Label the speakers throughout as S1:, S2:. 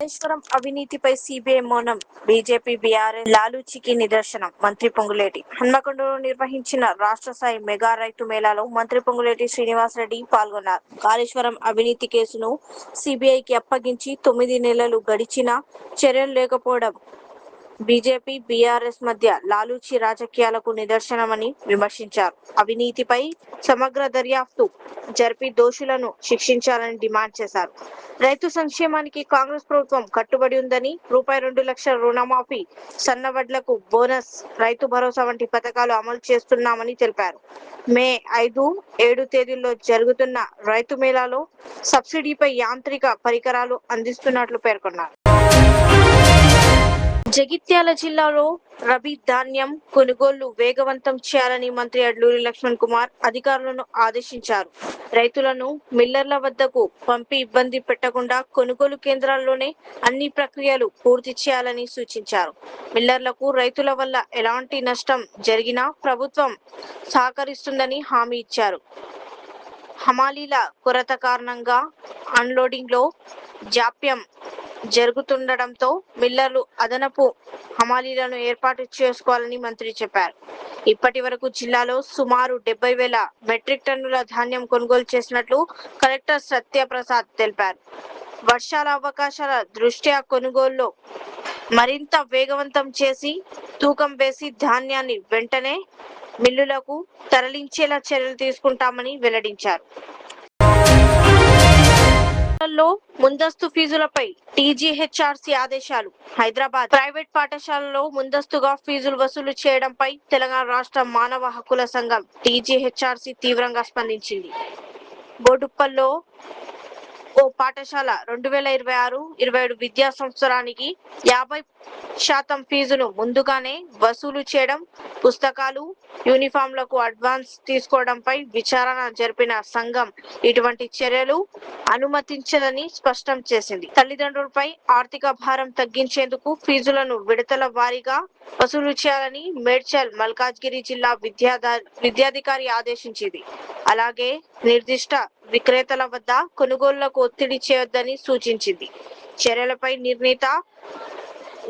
S1: కాళేశ్వరం అవినీతిపై సిబిఐ మౌనం BJP BRS లాలూచీకి నిదర్శనం. మంత్రి పొంగులేటి హన్మకొండలో నిర్వహించిన రాష్ట్ర స్థాయి మెగా రైతు మేళాలో మంత్రి పొంగులేటి శ్రీనివాసరెడ్డి పాల్గొన్నారు. కాళేశ్వరం అవినీతి కేసును సిబిఐకి అప్పగించి 9 నెలలు గడిచినా చర్యలు లేకపోవడం బీజేపీ బీఆర్ఎస్ మధ్య లాలూచీ రాజకీయాలకు నిదర్శనమని విమర్శించారు. అవినీతిపై సమగ్ర దర్యాప్తు జరిపి దోషులను శిక్షించాలని డిమాండ్ చేశారు. రైతు సంక్షేమానికి కాంగ్రెస్ ప్రభుత్వం కట్టుబడి ఉందని, రూపాయి 2 లక్షల రుణమాఫీ, సన్నవడ్లకు బోనస్, రైతు భరోసా వంటి పథకాలు అమలు చేస్తున్నామని తెలిపారు. మే 5, 7 తేదీల్లో జరుగుతున్న రైతు మేళాలో సబ్సిడీపై యాంత్రిక పరికరాలు అందిస్తున్నట్లు పేర్కొన్నారు. జగిత్యాల జిల్లాలో రబీ ధాన్యం కొనుగోళ్లు వేగవంతం చేయాలని మంత్రి అడ్లూరి లక్ష్మణ్ కుమార్ అధికారులను ఆదేశించారు. రైతులను మిల్లర్ల వద్దకు పంపి ఇబ్బంది పెట్టకుండా కొనుగోలు కేంద్రాల్లోనే అన్ని ప్రక్రియలు పూర్తి చేయాలని సూచించారు. మిల్లర్లకు రైతుల వల్ల ఎలాంటి నష్టం జరిగినా ప్రభుత్వం సహకరిస్తుందని హామీ ఇచ్చారు. హమాలీల కొరత కారణంగా అన్లోడింగ్ లో జాప్యం జరుగుతుండటంతో మిల్లర్లు అదనపు హమాలీలను ఏర్పాటు చేసుకోవాలని మంత్రి చెప్పారు. ఇప్పటి వరకు జిల్లాలో సుమారు 70,000 మెట్రిక్ టన్నుల ధాన్యం కొనుగోలు చేసినట్లు కలెక్టర్ సత్యప్రసాద్ తెలిపారు. వర్షాల అవకాశాల దృష్ట్యా కొనుగోలులో మరింత వేగవంతం చేసి తూకం వేసి ధాన్యాన్ని వెంటనే మిల్లులకు తరలించేలా చర్యలు తీసుకుంటామని వెల్లడించారు. ముందస్తు ఫీజులపై టీజీహెచ్ఆర్సీ ఆదేశాలు. హైదరాబాద్ ప్రైవేట్ పాఠశాలలో ముందస్తుగా ఫీజులు వసూలు చేయడంపై తెలంగాణ రాష్ట్ర మానవ హక్కుల సంఘం టీజీహెచ్ఆర్సీ తీవ్రంగా స్పందించింది. బోడుప్పల్లో ఓ పాఠశాల 2026-27 విద్యా సంవత్సరానికి 50% ఫీజును ముందుగానే వసూలు చేయడం, పుస్తకాలు, యూనిఫామ్లకు అడ్వాన్స్ తీసుకోవడంపై విచారణ జరిపిన సంఘం ఇటువంటి చర్యలు అనుమతించదని స్పష్టం చేసింది. తల్లిదండ్రులపై ఆర్థిక భారం తగ్గించేందుకు ఫీజులను విడతల వారీగా వసూలు చేయాలని మేడ్చల్ మల్కాజ్గిరి జిల్లా విద్యాధికారి ఆదేశించింది. అలాగే నిర్దిష్ట విక్రేతల వద్ద కొనుగోళ్లకు ఒత్తిడి చేయొద్దని సూచించింది. చర్యలపై నిర్ణీత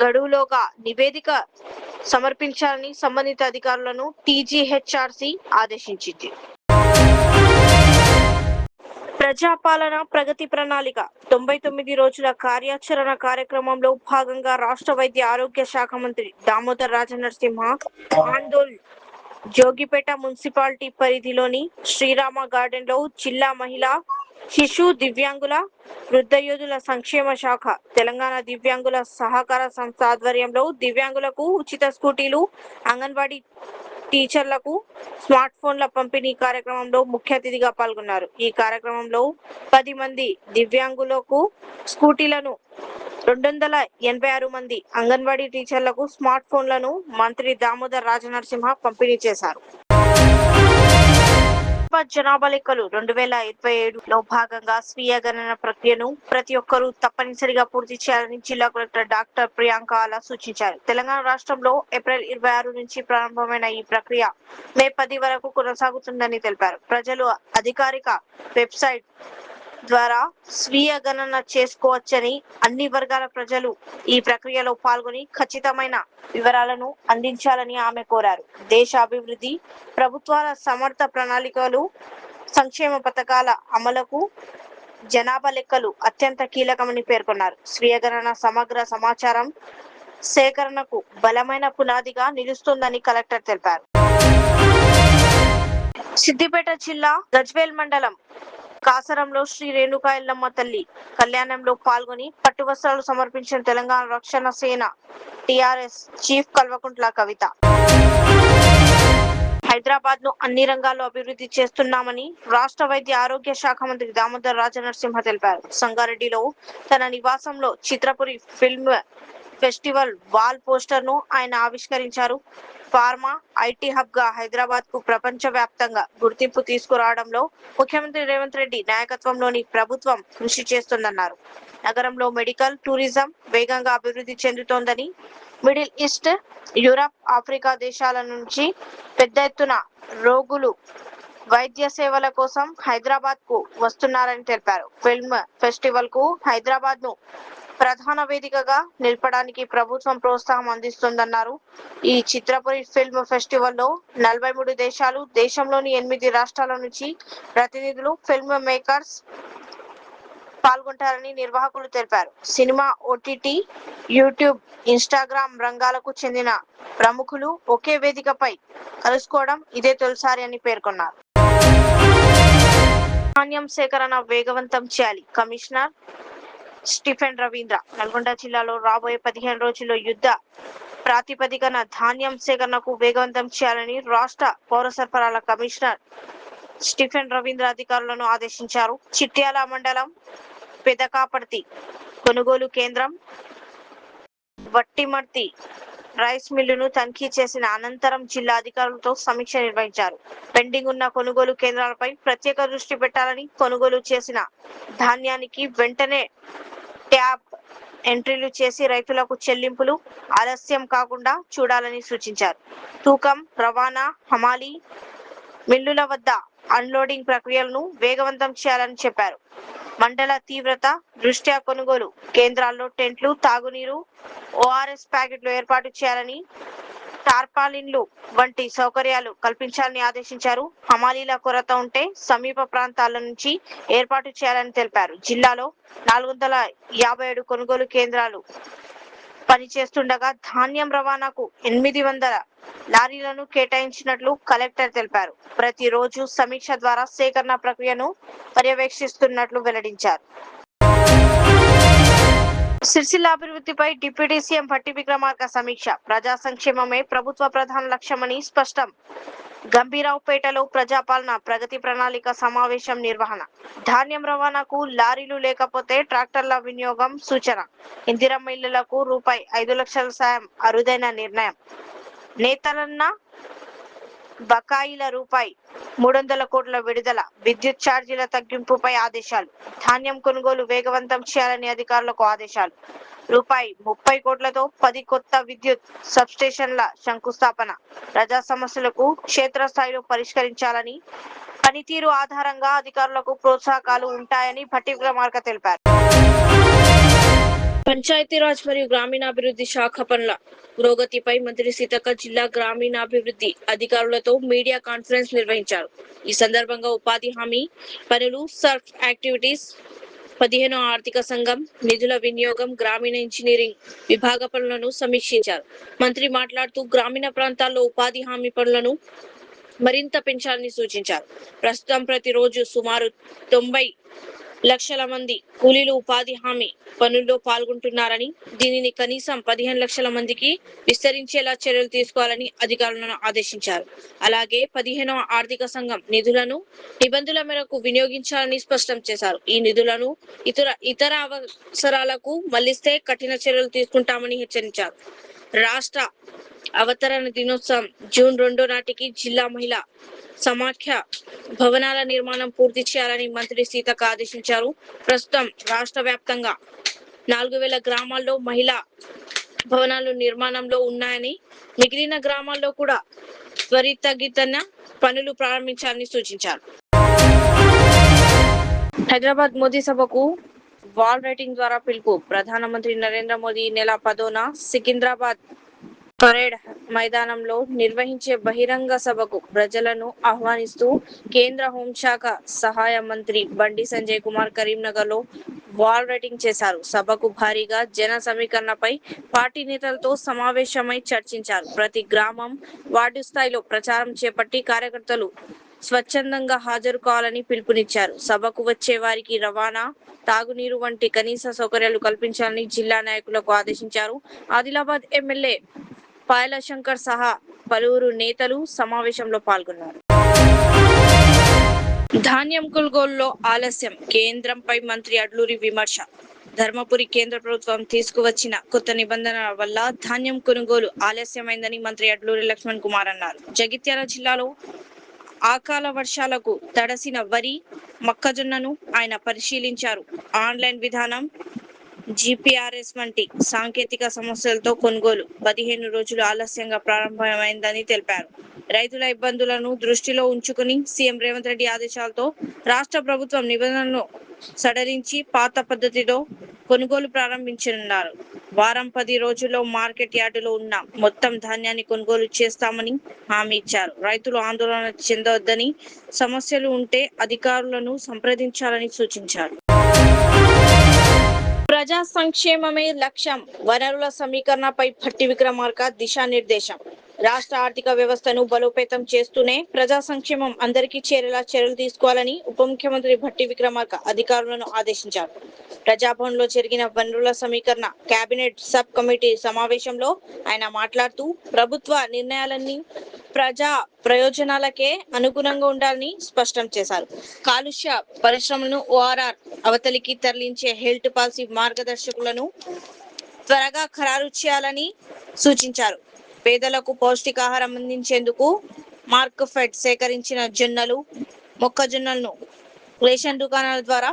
S1: గడువులోగా నివేదిక సమర్పించాలని సంబంధిత అధికారులను టీజీహెచ్ఆర్సీ ఆదేశించింది. ప్రజాపాలన ప్రగతి ప్రణాళిక 99 రోజుల కార్యాచరణ కార్యక్రమంలో భాగంగా రాష్ట్ర వైద్య ఆరోగ్య శాఖ మంత్రి దామోదర్ రాజనరసింహ ఆందోళ్ జోగిపేట మున్సిపాలిటీ పరిధిలోని శ్రీరామ గార్డెన్ లో జిల్లా మహిళా, శిశు, దివ్యాంగుల, వృద్ధ యోధుల సంక్షేమ శాఖ, తెలంగాణ దివ్యాంగుల సహకార సంస్థ ఆధ్వర్యంలో దివ్యాంగులకు ఉచిత స్కూటీలు, అంగన్వాడీ టీచర్లకు స్మార్ట్ ఫోన్ల పంపిణీ కార్యక్రమంలో ముఖ్య అతిథిగా పాల్గొన్నారు. ఈ కార్యక్రమంలో 10 మంది దివ్యాంగులకు స్కూటీలను, 286 మంది అంగన్వాడీ టీచర్లకు స్మార్ట్ ఫోన్లను మంత్రి దామోదర్ రాజనరసింహ పంపిణీ చేశారు. జనాభా లెక్కలు 2027లో భాగంగా స్వీయ గణన ప్రక్రియను ప్రతి ఒక్కరూ తప్పనిసరిగా పూర్తి చేయాలని జిల్లా కలెక్టర్ డాక్టర్ ప్రియాంక ఆలా సూచించారు. తెలంగాణ రాష్ట్రంలో ఏప్రిల్ 26 నుంచి ప్రారంభమైన ఈ ప్రక్రియ మే 10 వరకు కొనసాగుతుందని తెలిపారు. ప్రజలు అధికారిక వెబ్సైట్ ద్వారా స్వీయ గణన చేసుకోవచ్చని, అన్ని వర్గాల ప్రజలు ఈ ప్రక్రియలో పాల్గొని ఖచ్చితమైన వివరాలను అందించాలని ఆమె కోరారు. దేశ అభివృద్ధి, ప్రభుత్వాల సమర్థ ప్రణాళికలు, సంక్షేమ పథకాల అమలుకు జనాభా లెక్కలు అత్యంత కీలకమని పేర్కొన్నారు. స్వీయ గణన సమగ్ర సమాచారం సేకరణకు బలమైన పునాదిగా నిలుస్తుందని కలెక్టర్ తెలిపారు. సిద్దిపేట జిల్లా గజ్వేల్ మండలం కాసరంలో శ్రీ రేణుకా ఎల్లమ్మ తల్లి కళ్యాణంలో పాల్గొని పట్టు వస్త్రాలు సమర్పించిన తెలంగాణ రక్షణ సేన టిఆర్ఎస్ చీఫ్ కల్వకుంట్ల కవిత. హైదరాబాద్ ను అన్ని రంగాల్లో అభివృద్ధి చేస్తున్నామని రాష్ట్ర వైద్య ఆరోగ్య శాఖ మంత్రి దామోదర్ రాజనరసింహ తెలిపారు. సంగారెడ్డిలో తన నివాసంలో Chitrapuri film festival wall poster ను ఆయన ఆవిష్కరించారు. ఫార్మా, ఐటీ హబ్ గా హైదరాబాద్ కు ప్రపంచ వ్యాప్తంగా గుర్తింపు తీసుకురావడంలో ముఖ్యమంత్రి రేవంత్ రెడ్డి నాయకత్వంలోని ప్రభుత్వం కృషి చేస్తోందన్నారు. నగరంలో మెడికల్ టూరిజం వేగంగా అభివృద్ధి చెందుతోందని, మిడిల్ ఈస్ట్, యూరప్, ఆఫ్రికా దేశాల నుంచి పెద్ద ఎత్తున రోగులు వైద్య సేవల కోసం హైదరాబాద్ కు వస్తున్నారని తెలిపారు. ఫిల్మ్ ఫెస్టివల్ కు హైదరాబాద్ ను ప్రధాన వేదికగా నిలపడానికి ప్రభుత్వం ప్రోత్సాహం అందిస్తుందన్నారు. ఈ చిత్రపురి ఫిల్మ్ ఫెస్టివల్లో 43 దేశాలు, దేశంలోని 8 రాష్ట్రాల నుంచి ప్రతినిధులు, ఫిల్మ్ మేకర్స్ పాల్గొంటారని నిర్వాహకులు తెలిపారు. సినిమా, ఓటీటీ, యూట్యూబ్, ఇన్స్టాగ్రామ్ రంగాలకు చెందిన ప్రముఖులు ఒకే వేదికపై కలుసుకోవడం ఇదే తొలిసారి అని పేర్కొన్నారు. ధాన్యం సేకరణ వేగవంతం చేయాలి. కమిషనర్ స్టీఫెన్ రవీంద్ర నల్గొండ జిల్లాలో రాబోయే 15 రోజుల్లో యుద్ధ ప్రాతిపదికన ధాన్యం సేకరణకు వేగవంతం చేయాలని రాష్ట్ర పౌర సరఫరాల కమిషనర్ స్టీఫెన్ రవీంద్ర అధికారులను ఆదేశించారు. చిట్యాల మండలం పెదకాపర్తి కొనుగోలు కేంద్రం, వట్టిమర్తి రైస్ మిల్లును తనిఖీ చేసిన అనంతరం జిల్లా అధికారులతో సమీక్ష నిర్వహించారు. పెండింగ్ ఉన్న కొనుగోలు కేంద్రాలపై ప్రత్యేక దృష్టి పెట్టాలని, కొనుగోలు చేసిన ధాన్యానికి వెంటనే ట్యాబ్ ఎంట్రీలు చేసి రైతులకు చెల్లింపులు ఆలస్యం కాకుండా చూడాలని సూచించారు. తూకం, రవాణా, హమాలీ మిల్లుల వద్ద అన్లోడింగ్ ప్రక్రియలను వేగవంతం చేయాలని చెప్పారు. మండల తీవ్రత దృష్ట్యా కొనుగోలు కేంద్రాల్లో టెంట్లు, తాగునీరు, ఓఆర్ఎస్ ప్యాకెట్లు ఏర్పాటు చేయాలని, టార్పాలిన్లు వంటి సౌకర్యాలు కల్పించాలని ఆదేశించారు. హమాలీల కొరత ఉంటే సమీప ప్రాంతాల నుంచి ఏర్పాటు చేయాలని తెలిపారు. జిల్లాలో 457 కొనుగోలు కేంద్రాలు పనిచేస్తుండగా ధాన్యం రవాణాకు 800 లారీలను కేటాయించినట్లు కలెక్టర్ తెలిపారు. ప్రతిరోజు సమీక్ష ద్వారా సేకరణ ప్రక్రియను పర్యవేక్షిస్తున్నట్లు వెల్లడించారు. సిరిసిల్ల అభివృద్ధిపై డిప్యూటీ సీఎం భట్టి విక్రమార్క సమీక్ష. ప్రజా సంక్షేమమే ప్రభుత్వ ప్రధాన లక్ష్యమని స్పష్టం. గంభీరావుపేటలో ప్రజాపాలన ప్రగతి ప్రణాళిక సమావేశం నిర్వహణ. ధాన్యం రవాణాకు లారీలు లేకపోతే ట్రాక్టర్ల వినియోగం సూచన. ఇందిరమ్మ ఇళ్లకు రూ.5 లక్షల సాయం అరుదైన నిర్ణయం. నేతలన్న బకాయిల రూ.300 కోట్ల విడుదల. విద్యుత్ ఛార్జీల తగ్గింపుపై ఆదేశాలు. ధాన్యం కొనుగోలు వేగవంతం చేయాలని అధికారులకు ఆదేశాలు. రూ.30 కోట్లతో 10 కొత్త విద్యుత్ సబ్స్టేషన్ల శంకుస్థాపన. ప్రజా సమస్యలకు క్షేత్రస్థాయిలో పరిష్కరించాలని, పనితీరు ఆధారంగా అధికారులకు ప్రోత్సాహకాలు ఉంటాయని భట్టి విక్రమార్క తెలిపారు. పంచాయతీరాజ్ మరియు గ్రామీణాభివృద్ధి శాఖ పనుల పురోగతిపై మంత్రి సీతక్క జిల్లా గ్రామీణాభివృద్ధి అధికారులతో మీడియా కాన్ఫరెన్స్ నిర్వహించారు. ఈ సందర్భంగా ఉపాధి హామీ పనులు, సర్ఫ్ యాక్టివిటీస్, 15వ ఆర్థిక సంఘం నిధుల వినియోగం, గ్రామీణ ఇంజనీరింగ్ విభాగ పనులను సమీక్షించారు. మంత్రి మాట్లాడుతూ గ్రామీణ ప్రాంతాల్లో ఉపాధి హామీ పనులను మరింత పెంచాలని సూచించారు. ప్రస్తుతం ప్రతిరోజు సుమారు 90 లక్షల మంది కూలీలు ఉపాధి హామీ పనుల్లో పాల్గొంటున్నారని, దీనిని కనీసం 15 లక్షల మందికి విస్తరించేలా చర్యలు తీసుకోవాలని అధికారులను ఆదేశించారు. అలాగే 15వ ఆర్థిక సంఘం నిధులను నిబంధనల మేరకు వినియోగించాలని స్పష్టం చేశారు. ఈ నిధులను ఇతర అవసరాలకు మళ్లిస్తే కఠిన చర్యలు తీసుకుంటామని హెచ్చరించారు. రాష్ట్ర అవతరణ దినోత్సవం జూన్ 2 నాటికి జిల్లా మహిళా సమాఖ్య భవనాల నిర్మాణం పూర్తి చేయాలని మంత్రి సీతక్క ఆదేశించారు. ప్రస్తుతం రాష్ట్ర వ్యాప్తంగా 4000 గ్రామాల్లో మహిళా భవనాలు నిర్మాణంలో ఉన్నాయని, మిగిలిన గ్రామాల్లో కూడా త్వరితగతిన పనులు ప్రారంభించాలని సూచించారు. హైదరాబాద్ మోదీ సభకు వాల్ రైటింగ్ ద్వారా పిలుపు. ప్రధానమంత్రి నరేంద్ర మోదీ నెల 10న సికింద్రాబాద్ పరేడ్ మైదానంలో నిర్వహించే బహిరంగ సభకు ప్రజలను ఆహ్వానిస్తూ కేంద్ర హోంశాఖ సహాయ మంత్రి బండి సంజయ్ కుమార్ కరీంనగర్ లో వాల్ రైటింగ్ చేశారు. సభకు భారీగా జన సమీకరణపై పార్టీ నేతలతో సమావేశమై చర్చించారు. ప్రతి గ్రామం, వార్డు స్థాయిలో ప్రచారం చేపట్టి కార్యకర్తలు స్వచ్ఛందంగా హాజరు కావాలని పిలుపునిచ్చారు. సభకు వచ్చే వారికి రవాణా, తాగునీరు వంటి కనీస సౌకర్యాలు కల్పించాలని జిల్లా నాయకులకు ఆదేశించారు. ఆదిలాబాద్ ఎమ్మెల్యే పాయల శంకర్ సహా పలువురు నేతలు సమావేశంలో పాల్గొన్నారు. ధాన్యం కొనుగోలులో ఆలస్యం, కేంద్రంపై మంత్రి అడ్లూరి విమర్శ. ధర్మపురి కేంద్ర ప్రభుత్వం తీసుకువచ్చిన కొత్త నిబంధనల వల్ల ధాన్యం కొనుగోలు ఆలస్యమైందని మంత్రి అడ్లూరి లక్ష్మణ్ కుమార్ అన్నారు. జగిత్యాల జిల్లాలో అకాల వర్షాలకు తడిసిన వరి, మొక్కజొన్నను ఆయన పరిశీలించారు. ఆన్లైన్ విధానం, జిపిఆర్ఎస్ వంటి సాంకేతిక సమస్యలతో కొనుగోలు 15 రోజులు ఆలస్యంగా ప్రారంభమైందని తెలిపారు. రైతుల ఇబ్బందులను దృష్టిలో ఉంచుకుని సీఎం రేవంత్ రెడ్డి ఆదేశాలతో రాష్ట్ర ప్రభుత్వం నిబంధనలను సడలించి పాత పద్ధతిలో కొనుగోలు ప్రారంభించనున్నారు. వారం 10 రోజుల్లో మార్కెట్ యార్డులో ఉన్న మొత్తం ధాన్యాన్ని కొనుగోలు చేస్తామని హామీ ఇచ్చారు. రైతులు ఆందోళన చెందొద్దని, సమస్యలు ఉంటే అధికారులను సంప్రదించాలని సూచించారు. ప్రజా సంక్షేమమే లక్ష్యం. వనరుల సమీకరణపై భట్టి విక్రమార్క దిశానిర్దేశం. రాష్ట్ర ఆర్థిక వ్యవస్థను బలోపేతం చేస్తూనే ప్రజా సంక్షేమం అందరికీ చేరేలా చర్యలు తీసుకోవాలని ఉప ముఖ్యమంత్రి భట్టి విక్రమార్క అధికారులను ఆదేశించారు. ప్రజాభవన్లో జరిగిన వనరుల సమీకరణ కేబినెట్ సబ్ కమిటీ సమావేశంలో ఆయన మాట్లాడుతూ ప్రభుత్వ నిర్ణయాలన్నీ ప్రజా ప్రయోజనాలకే అనుగుణంగా ఉండాలని స్పష్టం చేశారు. కాలుష్య పరిశ్రమలను ఓఆర్ఆర్ అవతలికి తరలించే హెల్త్ పాలసీ మార్గదర్శకులను త్వరగా ఖరారు చేయాలని సూచించారు. పేదలకు పౌష్టికాహారం అందించేందుకు మార్క్ ఫెడ్ సేకరించిన జొన్నలు, మొక్కజొన్నలను రేషన్ దుకాణాల ద్వారా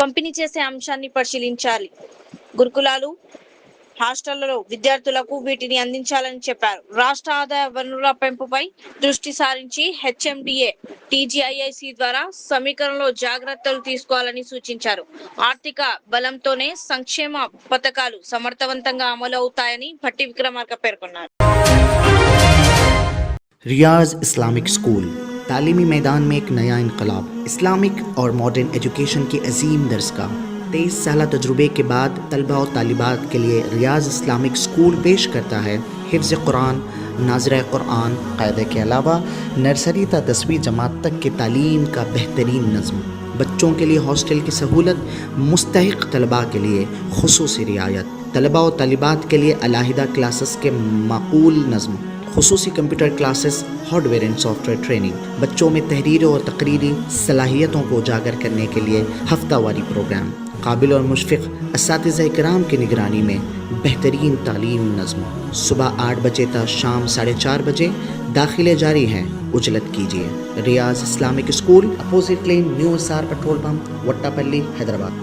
S1: పంపిణీ చేసే అంశాన్ని పరిశీలించాలి. గురుకులాలు, హాస్టళ్లలో విద్యార్థులకు వీటిని అందించాలని చెప్పారు. రాష్ట్ర ఆదాయ వనరుల పెంపుపై దృష్టి సారించి హెచ్ఎండిఏ, టీజీఐఐసి ద్వారా సమీకరణలో జాగ్రత్తలు తీసుకోవాలని సూచించారు. ఆర్థిక బలంతోనే సంక్షేమ పథకాలు సమర్థవంతంగా అమలు అవుతాయని భట్టి విక్రమార్క పేర్కొన్నారు.
S2: रियाज इस्लामिक स्कूल तालीमी मैदान में एक नया इनकलाब। इस्लामिक और मॉडर्न एजुकेशन की अजीम दरसगाह 23 साल तजुर्बे के बाद तलबा और तालिबात के लिए रियाज इस्लामिक स्कूल पेश करता है हिफ्ज़ कुरान, नाज़िरा कुरान, क़ायदे के अलावा नर्सरी ता 10वीं जमात तक की तालीम का बेहतरीन नज़्म। बच्चों के लिए हॉस्टल की सहूलत, मुस्तहिक़ तलबा के लिए खुसूसी रियायत, तलबा और तालिबात के लिए अलहदा क्लासेस के माकूल नज़्म, खुसूसी computer classes, hardware and software training, बच्चों में तहरीरी और तकरीरी सलाहियतों को उजागर करने के लिए हफ्तावारी प्रोग्राम, काबिल और मुशफ़िक़ असातिज़ा इकराम की निगरानी में बेहतरीन तालीम नज़्म। सुबह 8 बजे तक शाम 4:30 बजे दाखिले जारी हैं, उजलत कीजिए। Riyaz Islamic school, opposite lane, new SR petrol pump, Vattapalli, Hyderabad.